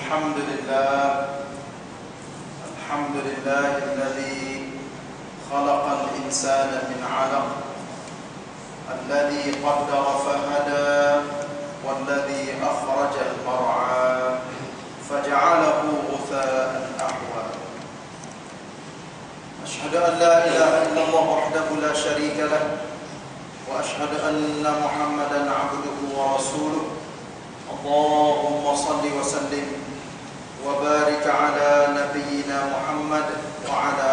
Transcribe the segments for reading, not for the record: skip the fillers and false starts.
الحمد لله الذي خلق الإنسان من علق، الذي قدر فهدى، والذي أخرج المرعى فجعله غثاء أحوى. أشهد أن لا إله إلا الله وحده لا شريك له، وأشهد أن محمدا عبده ورسوله. اللهم صل وسلم وبارك على نبينا محمد وعلى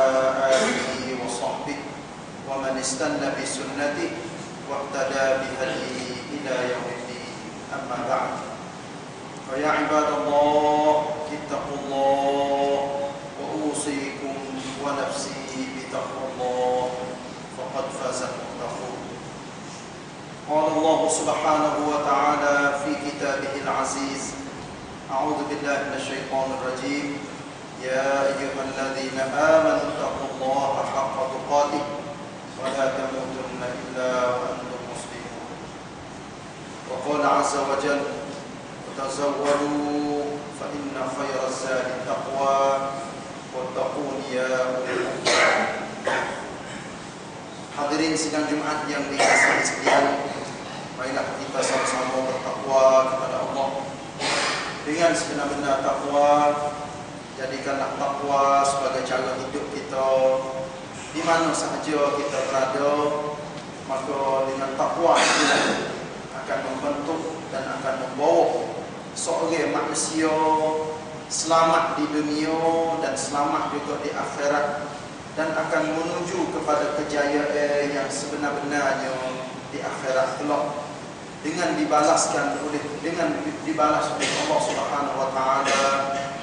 آله وصحبه ومن استنى بسنته واهتدى بهديه إلى يوم الدين. أما بعد، فيا عباد الله اتقوا الله، وأوصيكم ونفسي بتقوى الله، فقد فاز المتقون. قال الله سبحانه وتعالى في كتابه العزيز: أعوذ بالله من الشيطان الرجيم، يا أيها الذين آمنوا اتقوا الله حق تقاته ولا تموتن إلا وأنتم مسلمون. وقال عز وجل: وتزودوا فإن خير الزاد التقوى واتقون يا أولي الألباب. Hadirin sidang Jumat yang dikasihi sekalian, marilah kita sama-sama bertakwa kepada Allah dengan sebenar-benar takwa. Jadikanlah takwa sebagai cara hidup kita di mana sahaja kita berada. Maka dengan takwa itulah akan membentuk dan akan membawa seorang manusia selamat di dunia dan selamat juga di akhirat, dan akan menuju kepada kejayaan yang sebenar-benarnya di akhirat kelak, dengan dibalas oleh Allah Subhanahu wa taala,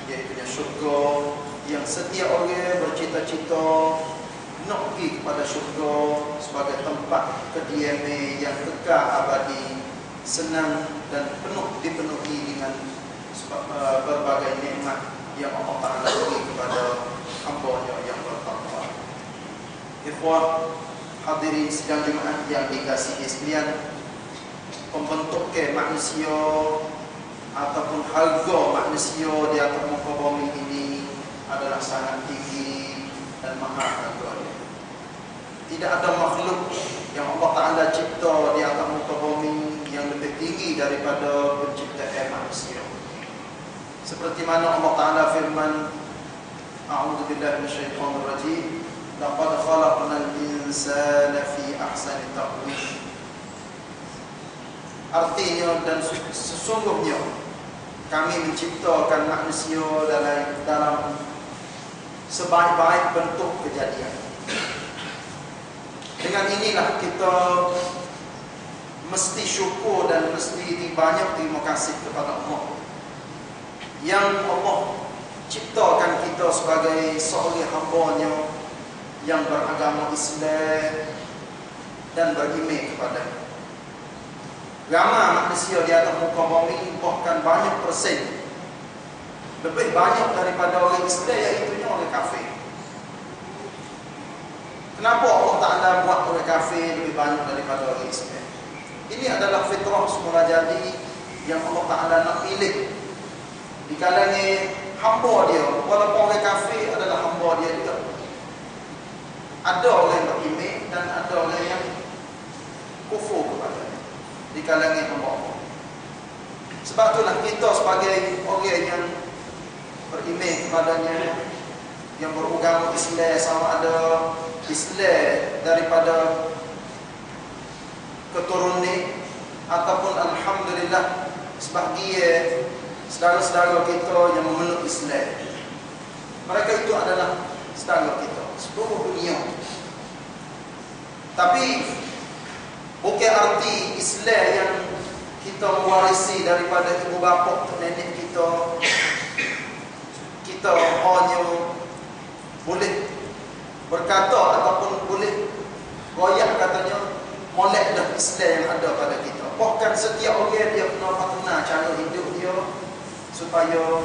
iaitu syurga yang setiap orang bercita-cita nak pergi kepada syurga sebagai tempat kediaman yang kekal abadi, senang dan dipenuhi dengan berbagai nikmat yang Allah Taala beri kepada hamba-Nya yang bertakwa. Ikhwah hadirin sidang Jumat yang dikasihi sekalian, pembentukan manusia ataupun harga manusia di atas muka bumi ini adalah sangat tinggi dan mahal harganya. Tidak ada makhluk yang Allah Ta'ala cipta di atas muka bumi yang lebih tinggi daripada penciptaan manusia. Seperti mana Allah Ta'ala firman, A'udzu billahi minasyaitonir rajim, laqad khalaqnal insana fi ahsani taqwim. Artinya, dan sesungguhnya kami menciptakan manusia dalam sebaik-baik bentuk kejadian. Dengan inilah kita mesti syukur dan mesti banyak terima kasih kepada Allah yang Allah ciptakan kita sebagai seorang hamba-Nya yang beragama Islam dan beriman kepada-Nya. Ramai manusia di atas muka bumi, bahkan banyak persen, lebih banyak daripada orang Islam, iaitu orang kafir. Kenapa Allah Ta'ala buat orang kafir lebih banyak daripada orang Islam? Ini adalah fitrah semula jadi yang Allah Ta'ala nak pilih di kalangan hamba Dia. Walaupun orang kafir adalah hamba Dia juga. Ada orang yang beriman dan ada orang yang kufur kepada di kalangan hamba Allah. Sebab itulah kita sebagai orang yang beriman kepada-Nya, yang beragama Islam, sama ada Islam daripada keturunan ataupun alhamdulillah sebahagian saudara-saudara kita yang memeluk Islam, mereka itu adalah saudara kita seluruh dunia. Tapi bukan arti Islam yang kita mewarisi daripada ibu bapa nenek kita hanya boleh berkata ataupun boleh goyak katanya molek dah Islam yang ada pada kita. Bahkan setiap orang dia kena cara hidup dia supaya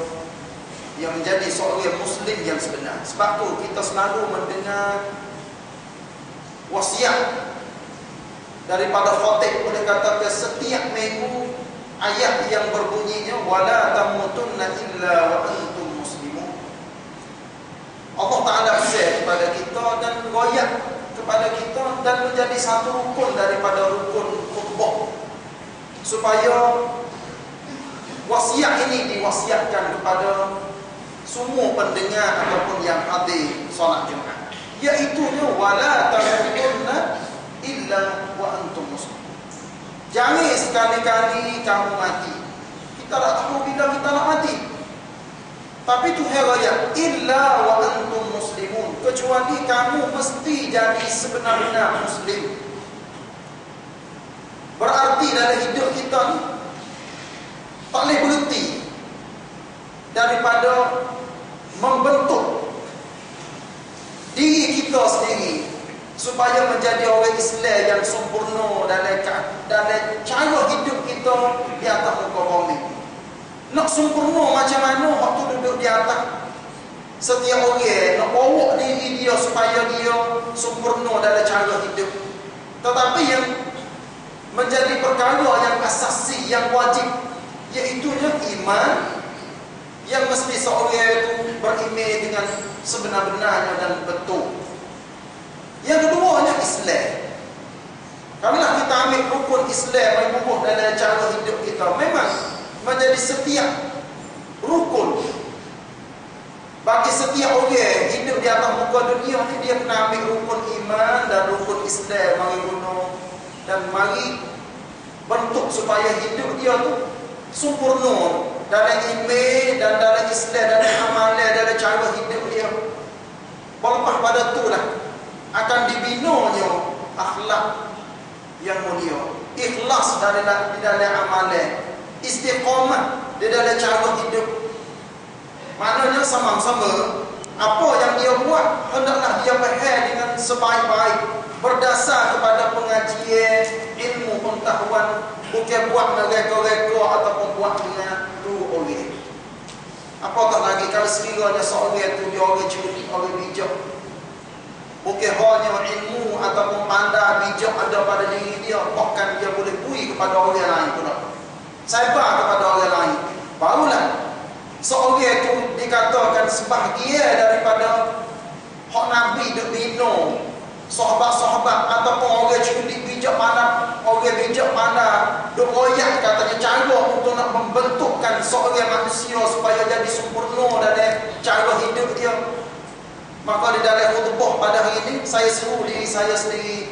dia menjadi seorang Muslim yang sebenar. Sebab tu kita selalu mendengar wasiat daripada khatib, boleh katakan setiap minggu ayat yang berbunyinya wala tamutunna illa wa antum muslimun. Allah Ta'ala share kepada kita dan royak kepada kita dan menjadi satu rukun daripada rukun khutbah, supaya wasiat ini diwasiatkan kepada semua pendengar ataupun yang hadir solat Jumaat, iaitu wala tamutunna illa wa antum muslimun. Jangan sekali-kali kamu mati. Kita tak tahu bila kita nak mati. Tapi Tuhan raya illa wa antum muslimun, kecuali kamu mesti jadi sebenar-benar muslim. Berarti dalam hidup kita ni tak boleh berhenti daripada membentuk diri kita sendiri supaya menjadi orang Islam yang sempurna dalam cara hidup kita di atas muka bumi. Nak sempurna macam mana waktu duduk di atas. Setiap orang nak bawa diri dia supaya dia sempurna dalam cara hidup. Tetapi yang menjadi perkara yang asasi, yang wajib, iaitu iman, yang mesti seorang itu beriman dengan sebenar-benarnya dan betul. Yang keduanya Islam. Kalau nak kita ambil rukun Islam mengukuh dalam cara hidup kita, memang menjadi setiap rukun bagi setiap orang hidup di atas muka dunia ni, dia kena ambil rukun iman dan rukun Islam, mari guna dan mari bentuk supaya hidup dia tu sempurna dalam iman dan dalam Islam, dalam amalan, dalam cara hidup dia. Walaupun pada tu lah akan dibinanya akhlak yang mulia, ikhlas di dalam amalan, istiqamah di dalam cara hidup. Maknanya sama-sama apa yang dia buat hendaklah dia faham dengan sebaik-baik, berdasar kepada pengajian ilmu pengetahuan, bukan buat mereka-reka ataupun buat dengan dua orang. Apatah lagi kalau sekiranya seorang itu dia orang curi, orang bijak, bukan hanya ilmu ataupun pandai bijak ada pada diri dia, bahkan dia boleh bui kepada orang lain pula, sabar kepada orang lain. Barulah seorang itu dikatakan sebahagian daripada hak Nabi duk bina sahabat-sahabat ataupun orang cerdik bijak pandai, orang bijak pandai duk royak katanya cara untuk nak membentukkan seorang manusia supaya jadi sempurna dalam cara hidup dia. Maka di dalam khutbah pada hari ini saya seru diri saya sendiri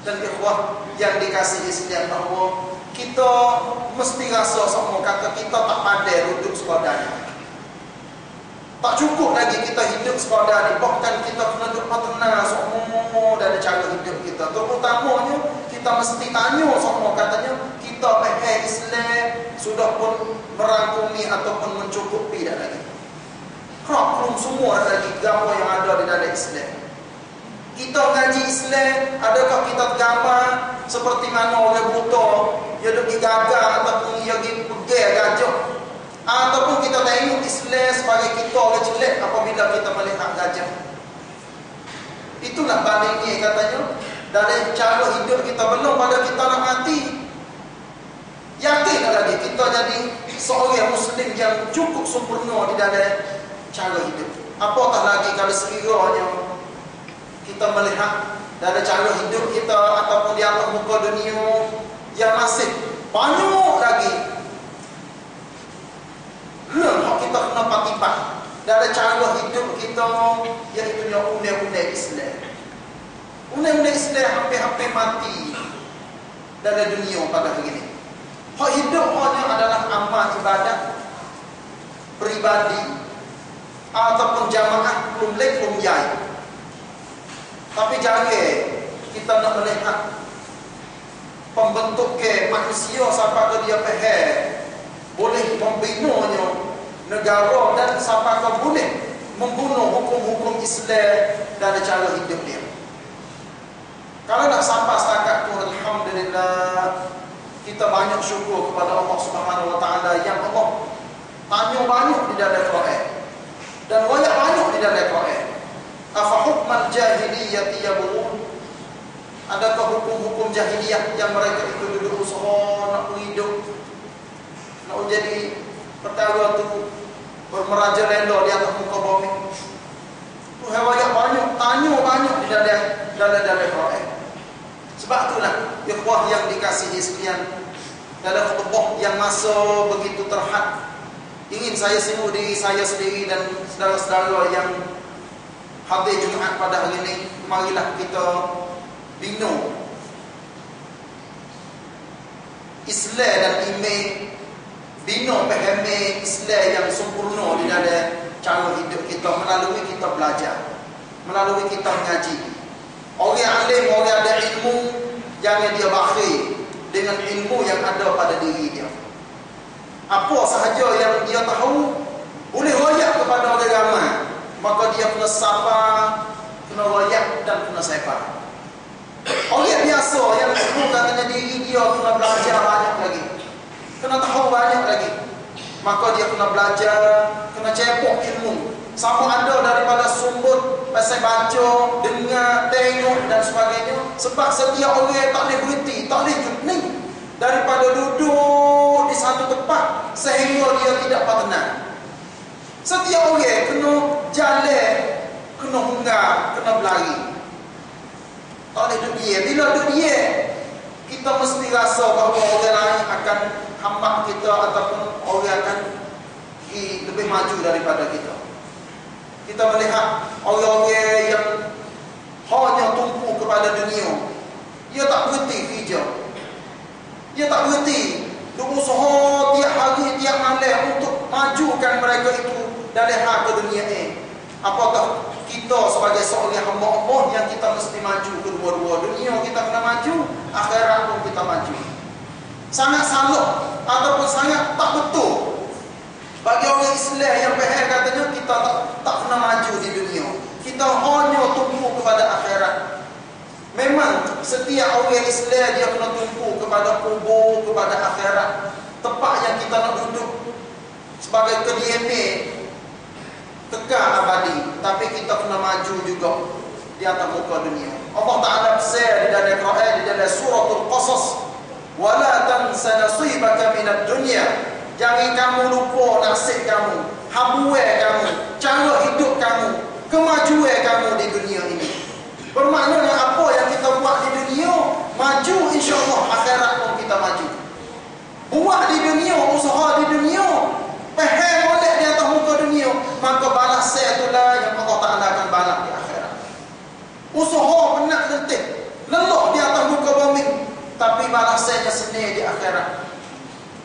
dan ikhwah yang dikasihi sekalian bahawa kita mesti rasa semua kata kita tak pandai duduk sekadar ni. Tak cukup lagi kita hidup sekadar ni, bahkan kita kena duduk tenang semua dalam cara hidup kita. Terutamanya kita mesti tanya semua katanya kita faham Islam sudah pun merangkumi ataupun mencukupi dah lagi. Belum semua lagi gambar yang ada di dalam Islam. Kita ngaji Islam, adakah kita gambar seperti mana orang buta dia duduk gagal ataupun dia pergi pegang gajah, ataupun kita tengok Islam sebagai kita orang jelek apabila kita melihat gajah. Itulah bandingnya katanya dari cara hidup kita belum pada kita nak mati. Yakin lagi kita jadi seorang Muslim yang cukup sempurna di dalam cara hidup. Apatah lagi kalau sekiranya kita melihat dalam cara hidup kita ataupun di atas muka dunia yang masih banyak lagi hal kita kena patipat dalam cara hidup kita, iaitu undang-undang Islam. Undang-undang Islam hampir-hampir mati dalam dunia pada hari ini. Hak hidup hanya adalah amal ibadat peribadi ataupun jamaah belum lek belum jai. Tapi jangan kita nak melihat pembentuk ke manusia sampai ke dia faham boleh membinanya negara dan sampai ke boleh membunuh hukum-hukum Islam dalam cara hidup dia. Kalau nak sampai setakat tu, alhamdulillah kita banyak syukur kepada Allah Subhanahu Wa Taala yang Allah tanya banyak di dalam Quran dan banyak di dalam Quran. Afa hukmal jahiliyati yabghun? Adakah hukum-hukum jahiliyah yang mereka itu duduk usaha nak hidup nak jadi perkara tu bermerajalela di atas muka bumi. Tu hewaya banyak, tanya banyak di dalam Quran. Sebab itulah ikhwah yang dikasihi sekalian, dalam khutbah yang masa begitu terhad, ingin saya singgung diri saya sendiri dan saudara-saudara yang hadir Jumaat pada hari ini. Marilah kita bina Islam dan iman, bina pahami Islam yang sempurna di dalam cara hidup kita melalui kita belajar, melalui kita mengaji. Orang alim, orang ada ilmu, jangan dia bakhil dengan ilmu yang ada pada diri dia. Apa sahaja yang dia tahu boleh royak kepada orang ramai, maka dia kena sabar, kena royak dan kena sabar. Orang biasa yang sebut katanya diri dia kena belajar banyak lagi, kena tahu banyak lagi, maka dia kena belajar, kena cepok ilmu. Sama ada daripada sumber pasal baca, dengar, tengok dan sebagainya. Sebab setiap orang tak boleh berhenti, tak boleh jutni daripada duduk di satu tempat sehingga dia tidak tenang. Setiap orang kena jalan, kena hungar, kena berlari. Tak boleh duduk dia. Bila duduk dia, kita mesti rasa bahawa orang lain akan hambat kita ataupun orang akan lebih maju daripada kita. Kita melihat orang-orang yang hanya tumpu kepada dunia, dia tak berhenti kerja, dia tak berhenti berusaha tiap hari, tiap malam untuk majukan mereka itu dari hal ke dunia ini. Apakah kita sebagai seorang hamba Allah yang kita mesti maju kedua-dua dunia, kita kena maju, akhirat pun kita maju. Sangat salah ataupun sangat tak betul bagi orang Islam yang faham katanya kita tak kena maju di dunia, kita hanya tumpu kepada akhirat. Memang setiap orang Islam dia kena tumpu kepada kubur, kepada akhirat, tempat yang kita nak duduk sebagai kediaman kekal abadi. Tapi kita kena maju juga di atas muka dunia. Allah Ta'ala berfirman di dalam Quran, di dalam suratul Qasas, wala tansa nasibaka minad dunya, jangan kamu lupa nasib kamu, habuai kamu, cara hidup kamu, kemajuan kamu di dunia ini. Bermaknanya apa yang kita buat di dunia, maju insya-Allah akhirat pun kita maju. Buat di dunia, usaha di dunia, faham molek di atas muka dunia, maka balasnya itulah yang Allah Ta'ala akan balas di akhirat. Usaha penat letih, lelah di atas muka bumi, tapi balasnya senang di akhirat.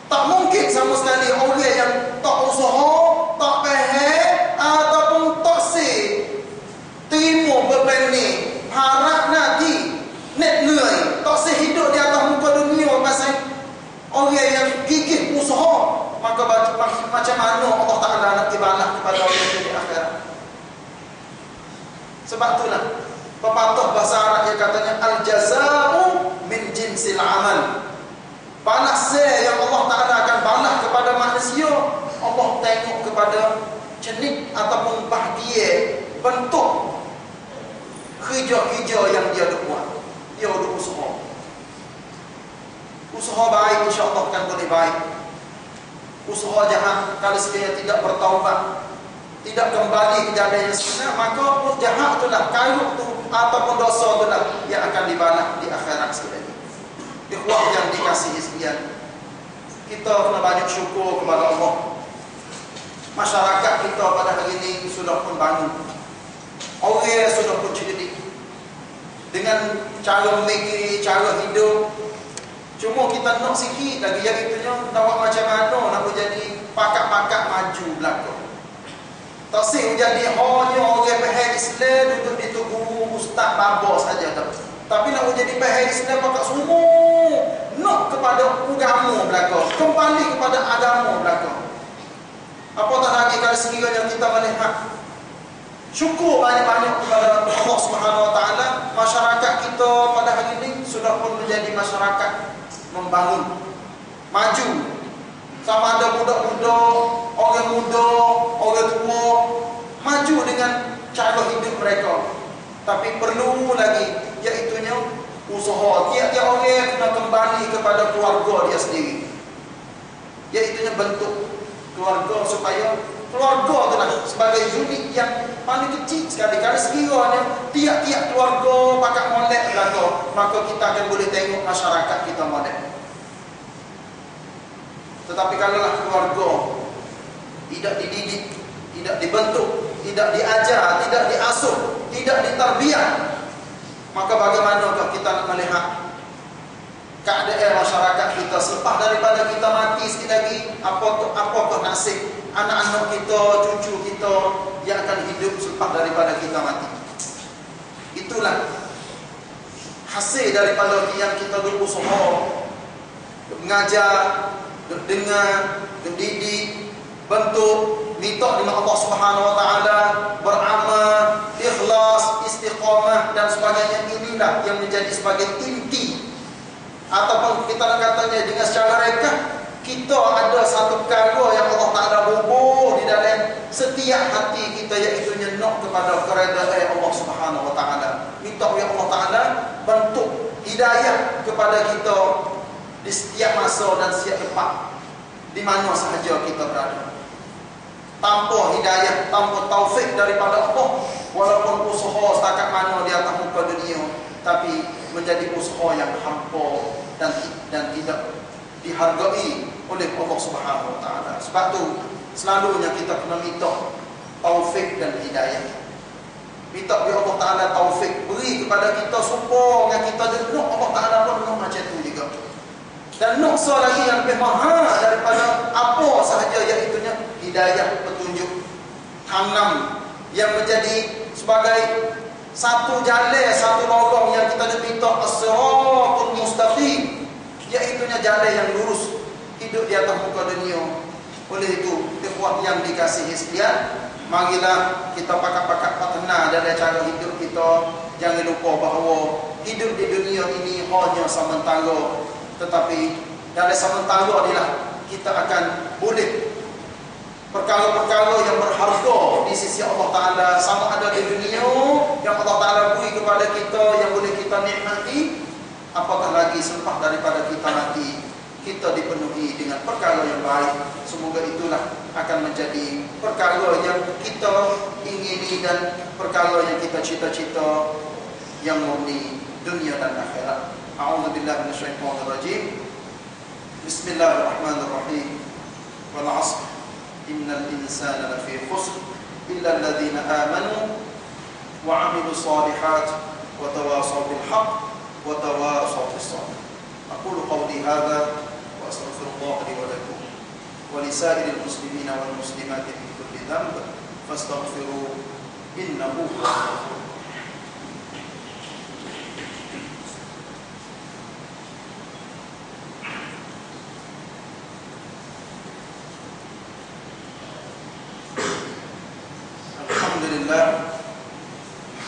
Tak mungkin sama sekali orang yang tak usaha, tak faham ataupun tak terima beban ni, harap nanti net nilai, tak hidup di atas muka dunia pasal orang yang gigih usaha, maka macam mana Allah Ta'ala nak dibalas kepada orang yang di akhirat. Sebab itulah pepatah bahasa Arab yang katanya al-jaza'u min jinsil amal. Balasnya yang Allah Ta'ala akan balas kepada manusia, Allah tengok kepada jenis ataupun bahagia bentuk kerja-kerja yang dia buat. Dia ada usaha. Usaha baik insya-Allah akan boleh baik. Usaha jahat kalau sekiranya tidak bertaubat, tidak kembali ke jalan yang sebenar, maka jahat itulah, karuk tu ataupun dosa itulah yang akan dibalas di akhirat sekali. Ikhwah yang dikasihi sekalian, kita kena banyak syukur kepada Allah. Masyarakat kita pada hari ini sudah pun bangun, orang sudah pun cerdik dengan cara memikir, cara hidup. Cuma kita nak sikit lagi, iaitunya nak buat macam mana nak menjadi pakak-pakak maju belakang. Tak sih jadi hanya orang faham Islam duduk di tugu ustaz baba saja tak. Tapi nak menjadi faham Islam pakak semua, nak kepada agama belakang, kembali kepada agama belakang. Apatah lagi kalau sekiranya kita melihat syukur banyak-banyak kepada Allah Subhanahu Wa Taala, masyarakat kita pada hari ini sudah pun menjadi masyarakat membangun, maju. Sama ada budak-budak, orang muda, orang tua, maju dengan cara hidup mereka. Tapi perlu lagi, iaitunya usaha. Tiap-tiap orang kena kembali kepada keluarga dia sendiri. Iaitu iaitunya bentuk keluarga, supaya keluarga itulah sebagai unit yang paling kecil sekali. Kalau sekiranya tiap-tiap keluarga pakai molek belaka, maka kita akan boleh tengok masyarakat kita molek. Tetapi kalaulah keluarga tidak dididik, tidak dibentuk, tidak diajar, tidak diasuh, tidak ditarbiah, maka bagaimanakah kita nak melihat keadaan masyarakat kita selepas daripada kita mati sekali lagi? Apakah nasib anak-anak kita, cucu kita yang akan hidup selepas daripada kita mati? Itulah hasil daripada yang kita berusaha mengajar, dengar, mendidik, bentuk, minta dengan Allah Subhanahu Wa Taala, beramal, ikhlas, istiqamah dan sebagainya. Inilah yang menjadi sebagai inti, ataupun kita nak katanya dengan secara reka, kita ada satu perkara yang Allah Taala bubuh di dalam setiap hati kita, iaitu nak kepada keredaan Allah Subhanahu Wa Taala. Minta ya Allah Taala bentuk hidayah kepada kita di setiap masa dan setiap tempat, di mana sahaja kita berada. Tanpa hidayah, tanpa taufik daripada Allah, walaupun usaha setakat mana di atas muka dunia, tapi menjadi usaha yang hampa dan tidak dihargai oleh Allah Subhanahu Wa Taala. Sebab tu selalunya kita kena minta taufik dan hidayah. Minta kepada Allah Taala taufik, beri kepada kita supaya kita denuk Allah Taala pun denuk macam tu juga. Dan nuksa lagi yang lebih mahal daripada apa sahaja, iaitu hidayah, petunjuk, tanam yang menjadi sebagai satu jalan, satu lorong yang kita nak minta as-siratul mustaqim, iaitu jalan yang lurus hidup di atas muka dunia. Oleh itu, ikhwah yang dikasihi sekalian, marilah kita pakat-pakat patena dalam cara hidup kita. Jangan lupa bahawa hidup di dunia ini hanya sementara, tetapi dari sementara inilah kita akan boleh perkara-perkara yang berharga di sisi Allah Ta'ala, sama ada di dunia yang Allah Ta'ala beri kepada kita, yang boleh kita nikmati, apatah lagi selepas daripada kita mati, kita dipenuhi dengan perkara yang baik. Semoga itulah akan menjadi perkara yang kita ingini dan perkara yang kita cita-cita, yang murni dunia dan akhirat. A'udzubillahi minasyaitonir rajim. Bismillahirrahmanirrahim. Wal 'asr innal insana lafi khusr illa alladhina amanu wa 'amilus solihat wa tawasaw bil haqq wa tawasaw bis sabr. Aqulu qawli hadha wa astaghfirullah li wa lakum wa li sa'iril muslimina wal muslimati min kulli dhanb fastaghfiruhu innahu huwal ghafurur.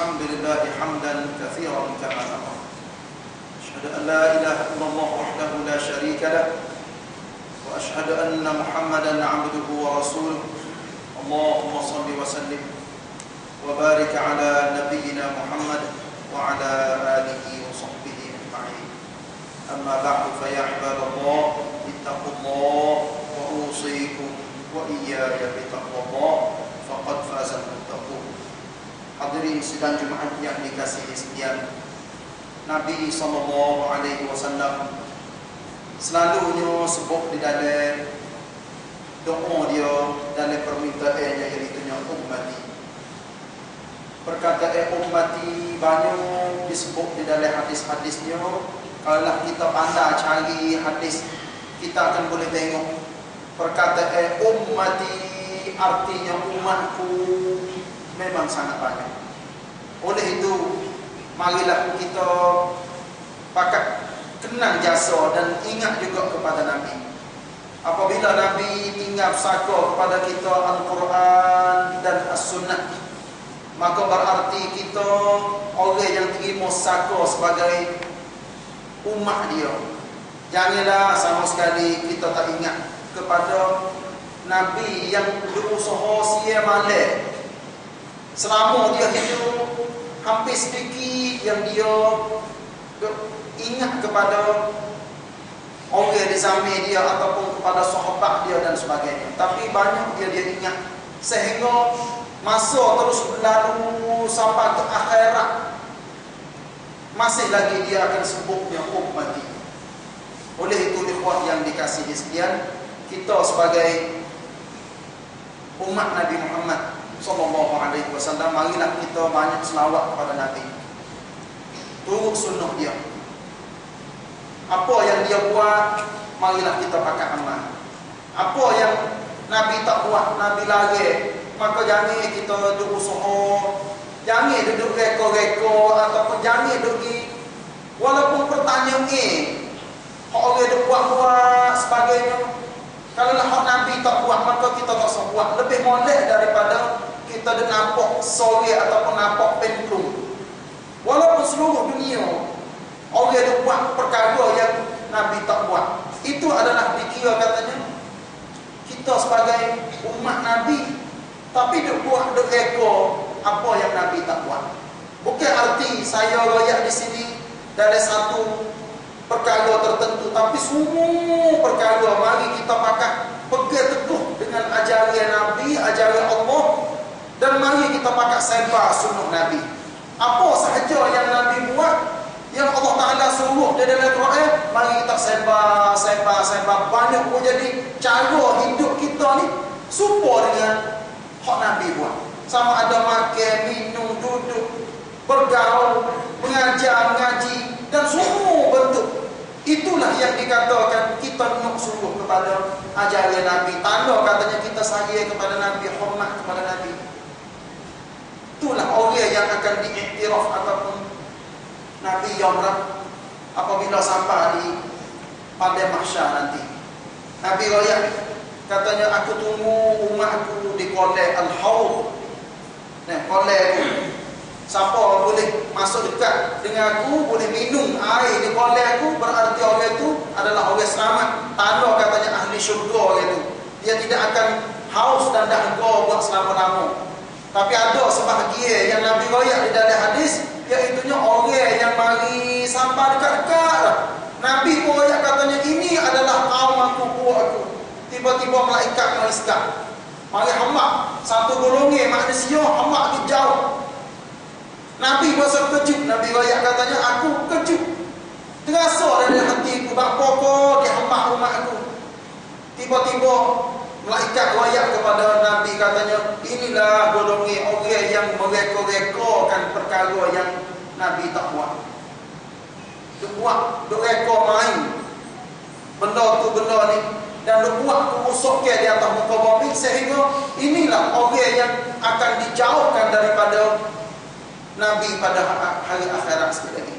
Alhamdulillah hamdan katsiran kama amara. Asyhadu an la ilaha illallah wahdahu la syarika lah wa asyhadu anna Muhammadan 'abduhu wa rasuluh. Allahumma shalli wa sallim wa barik ala nabiyyina Muhammad wa ala alihi wa sahbihi ajma'in. Amma ba'du, fa ya ibadallah ittaqullah wa usikum wa iyaya bi taqwallah faqad fazal muttaqun. Hadirin sidang Jumaat yang dikasihi sekalian, Nabi SAW selalunya sebut di dalam doa dia, dalam permintaannya, iaitu ummati. Perkataan ummati banyak disebut di dalam hadis-hadisnya. Kalau kita pandai cari hadis, kita akan boleh tengok perkataan ummati artinya umatku memang sangat banyak. Oleh itu, marilah kita pakat kenang jasa dan ingat juga kepada Nabi. Apabila Nabi tinggal saka kepada kita Al-Quran dan As-Sunnah, maka berarti kita orang yang terima saka sebagai umat dia. Janganlah sama sekali kita tak ingat kepada Nabi yang berusaha sia malai selama dia hidup, hampir sedikit yang dia ingat kepada orang di samping dia ataupun kepada sahabat dia dan sebagainya. Tapi banyak dia ingat, sehingga masa terus berlalu sampai ke akhirat, masih lagi dia akan sebutnya mati. Oleh itu ikhwah yang dikasihi sekalian, kita sebagai umat Nabi Muhammad sallallahu alaihi wasallam, marilah kita banyak selawat kepada Nabi. Turut sunnah dia. Apa yang dia buat, marilah kita pakai amal. Apa yang Nabi tak buat, Nabi larang, maka jangan kita duduk usaha, jangan duduk reko-reko, ataupun jangan duduk walaupun pertanyaan orang dia buat sebagainya. Kalau lah hak Nabi tak buat, maka kita tak usah buat. Lebih molek daripada kita dah nampak sore ataupun nampak penplung. Walaupun seluruh dunia orang dia buat perkara yang Nabi tak buat, itu adalah dikira katanya kita sebagai umat Nabi, tapi dia buat, dia reka apa yang Nabi tak buat. Bukan arti saya royak di sini dari satu perkara tertentu, tapi semua perkara mari kita pakai pegang teguh dengan ajaran Nabi, ajaran Allah, dan mari kita pakai sebar sunnah Nabi. Apa sahaja yang Nabi buat, yang Allah Ta'ala suruh di dalam Quran, mari kita sebar. Banyak pun jadi cara hidup kita ni serupa dengan hak Nabi buat. Sama ada makan, minum, duduk, bergaul, mengajar, mengaji, dan semua bentuk. Itulah yang dikatakan kita nak suruh kepada ajaran Nabi. Tanda katanya kita sayang kepada Nabi, hormat kepada Nabi. Itulah orang yang akan diiktiraf ataupun Nabi Yawrab apabila sampai di pada mahsyar nanti. Nabi royak katanya, aku tunggu umatku di kolek al-haud. Nah, kolek siapa boleh masuk dekat dengan aku, boleh minum air di kolek aku, berarti orang itu adalah orang selamat. Tanda katanya ahli syurga orang itu. Dia tidak akan haus dan dahaga buat selama-lama. Tapi ada sebahagian yang Nabi royak di dalam hadis, iaitunya orang yang mari sampai dekat-dekat. Nabi pun royak katanya, ini adalah kaum aku, buat aku. Tiba-tiba malaikat mengiskat. Mari hamba, satu golongan manusia, hamba di jauh. Nabi berasa kejut. Nabi royak katanya, aku kejut. Terasa dari hatiku, bapa-bapa dia hamba umat aku. Tiba-tiba malaikat royak kepada Nabi katanya, inilah golongan orang yang mereka-rekakan perkara yang Nabi tak buat. Dia buat, dia reka main benda tu benda ni, dan dia buat kerusakan di atas muka bumi, sehingga inilah orang yang akan dijauhkan daripada Nabi pada hari akhirat sekali lagi.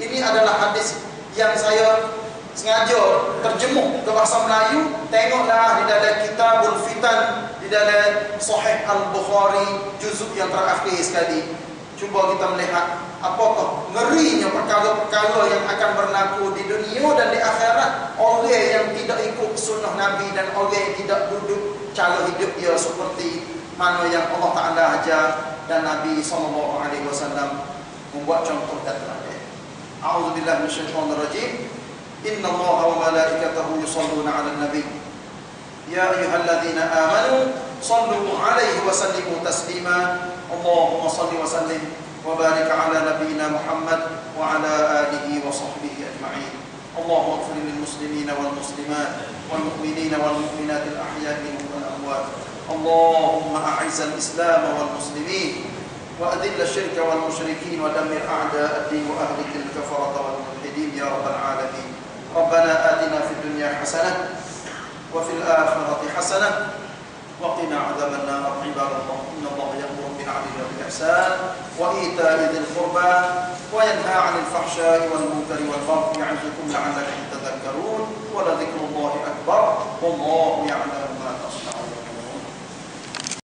Ini adalah hadis yang saya sengaja terjemuh ke bahasa Melayu. Tengoklah di dalam Kitabul Fitan, di dalam Sahih Al-Bukhari juzuk yang terakhir sekali. Cuba kita melihat apakah ngerinya perkara-perkara yang akan berlaku di dunia dan di akhirat. Orang yang tidak ikut sunnah Nabi dan orang yang tidak duduk cara hidup dia seperti mana yang Allah Ta'ala ajar dan Nabi SAW membuat contoh dan teladan. A'udzubillahi minasyaitonirrajim. Inna Allaha wa malaikatahu yusalluna 'alan nabi. Ya ayyuhalladzina amanu sallu 'alaihi wa sallimu taslima. Allahumma salli wa sallim wa barik 'ala nabiyyina Muhammad wa 'ala alihi wa sahbihi ajma'in. Allahumma ighfir lil muslimina wal muslimat wal mu'minina wal mu'minat al ahya'i minhum wal amwat. Allahumma a'izz al islam wal muslimin wa adhill asy-syirka wal musyrikin wa dammir a'da' ad-din wa ahlik al kafarata wal mulhidin ya rabbal alamin. ربنا آتنا في الدنيا حسنة وفي الآخرة حسنة وقنا عذاب النار. عباد الله إن الله يأمر بالعدل والإحسان وإيتاء ذي القربى وينهى عن الفحشاء والمنكر والبغي يعظكم لعلكم تذكرون ولذكر الله أكبر والله يعلم